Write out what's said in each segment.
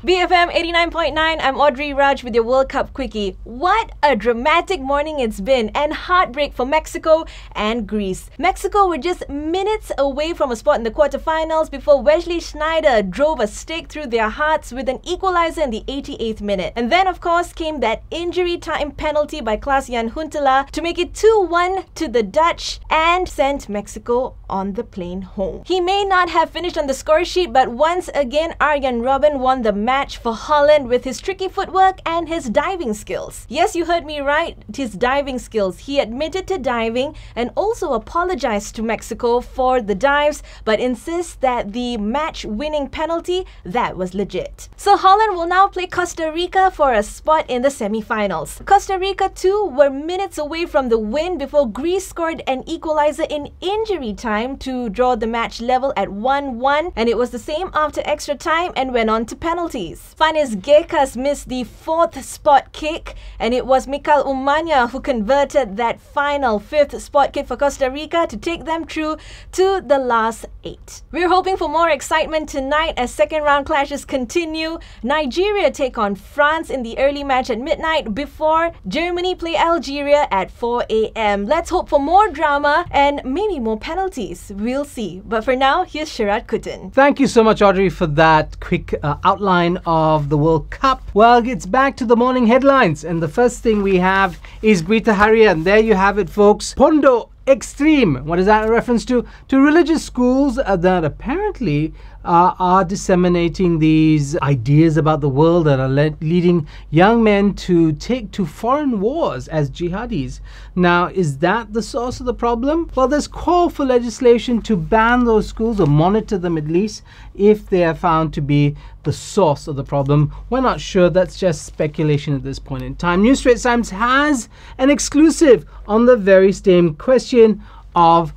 BFM 89.9, I'm Audrey Raj with your World Cup Quickie. What a dramatic morning it's been, and heartbreak for Mexico and Greece. Mexico were just minutes away from a spot in the quarterfinals before Wesley Sneijder drove a stake through their hearts with an equalizer in the 88th minute. And then, of course, came that injury time penalty by Klaas-Jan Huntelaar to make it 2-1 to the Dutch and sent Mexico on the plane home. He may not have finished on the score sheet, but once again, Arjen Robben won the match for Holland with his tricky footwork and his diving skills. Yes, you heard me right, his diving skills. He admitted to diving and also apologized to Mexico for the dives, but insists that the match-winning penalty, that was legit. So Holland will now play Costa Rica for a spot in the semi-finals. Costa Rica too were minutes away from the win before Greece scored an equalizer in injury time to draw the match level at 1-1, and it was the same after extra time and went on to penalties. Fanes Gekas missed the fourth spot kick, and it was Mikel Umanya who converted that final fifth spot kick for Costa Rica to take them through to the last 8. We're hoping for more excitement tonight as second round clashes continue. Nigeria take on France in the early match at midnight before Germany play Algeria at 4 a.m. Let's hope for more drama and maybe more penalties. We'll see. But for now, here's Sharaad Kuttan. Thank you so much, Audrey, for that quick outline of the World Cup. Well, it's back to the morning headlines, and the first thing we have is Berita Harian. There you have it, folks. Pondok Extreme. What is that a reference to? To religious schools that apparently are disseminating these ideas about the world that are leading young men to take to foreign wars as jihadis. Now, is that the source of the problem? Well, there's call for legislation to ban those schools, or monitor them at least, if they are found to be the source of the problem. We're not sure. That's just speculation at this point in time. New Straits Times has an exclusive on the very same question of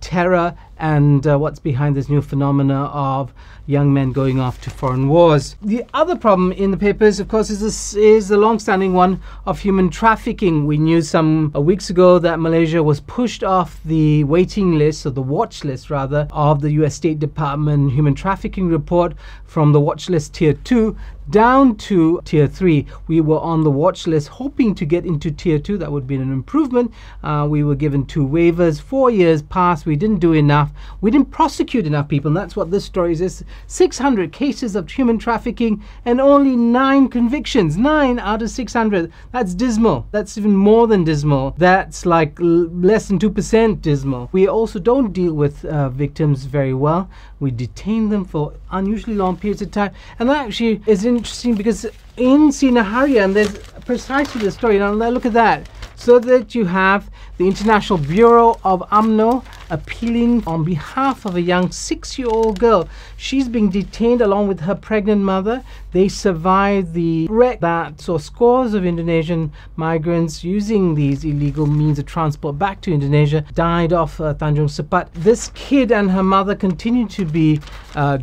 terror and what's behind this new phenomena of young men going off to foreign wars. The other problem in the papers, of course, is the long-standing one of human trafficking. We knew some weeks ago that Malaysia was pushed off the waiting list, or the watch list rather, of the US State Department human trafficking report from the watch list tier 2 down to tier 3. We were on the watch list hoping to get into tier 2. That would be an improvement. We were given 2 waivers. 4 years passed. We didn't do enough. We didn't prosecute enough people, and that's what this story is. 600 cases of human trafficking and only 9 convictions. 9 out of 600. That's dismal. That's even more than dismal. That's like less than 2% dismal. We also don't deal with victims very well. We detain them for unusually long periods of time, and that actually is interesting because in Sinaharian there's precisely the story. Now look at that. So that you have the International Bureau of UMNO appealing on behalf of a young 6-year-old girl. She's being detained along with her pregnant mother. They survived the wreck that saw scores of Indonesian migrants using these illegal means of transport back to Indonesia died off Tanjung Sepat. This kid and her mother continue to be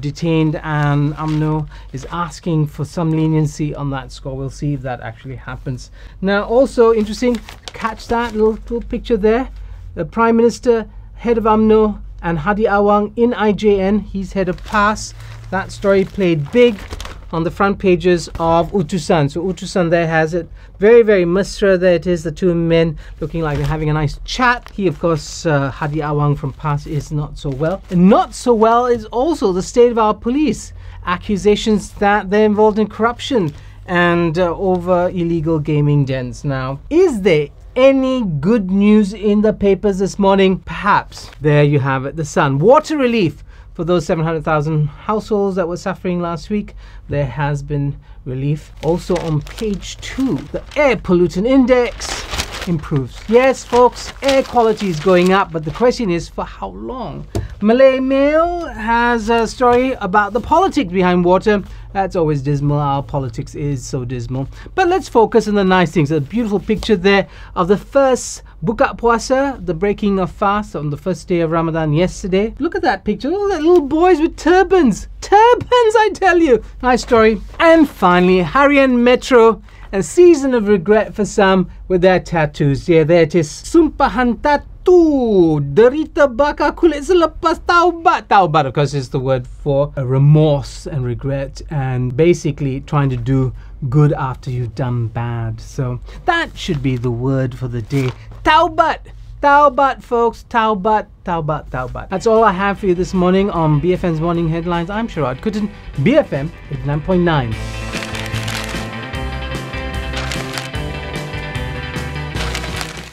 detained, and UMNO is asking for some leniency on that score. We'll see if that actually happens. Now, also interesting, catch that little picture there. The Prime Minister, head of UMNO, and Hadi Awang in IJN. He's head of PAS. That story played big on the front pages of Utusan. So Utusan there has it. Very, very mesra. There it is, the 2 men looking like they're having a nice chat. He, of course, Hadi Awang from PAS, is not so well. And not so well is also the state of our police. Accusations that they're involved in corruption and over illegal gaming dens. Now, is there any good news in the papers this morning? Perhaps. There you have it. The Sun. Water relief for those 700,000 households that were suffering last week. There has been relief. Also on page 2, the air pollutant index improves. Yes, folks, air quality is going up, but the question is, for how long? Malay Mail has a story about the politics behind water. That's always dismal. Our politics is so dismal. But let's focus on the nice things. A beautiful picture there of the first buka puasa, the breaking of fast on the first day of Ramadan yesterday. Look at that picture. Look at that little boys with turbans. Turbans, I tell you. Nice story. And finally, Harian Metro. A season of regret for some with their tattoos. Yeah, there it is. Sumpahan tattoo. Derita bakar kulit selepas taubat. Taubat, of course, is the word for remorse and regret, and basically trying to do good after you've done bad. So that should be the word for the day. Taubat. Taubat, folks. Taubat, taubat, taubat. That's all I have for you this morning on BFM's Morning Headlines. I'm Sharaad Kuttan, BFM 89.9.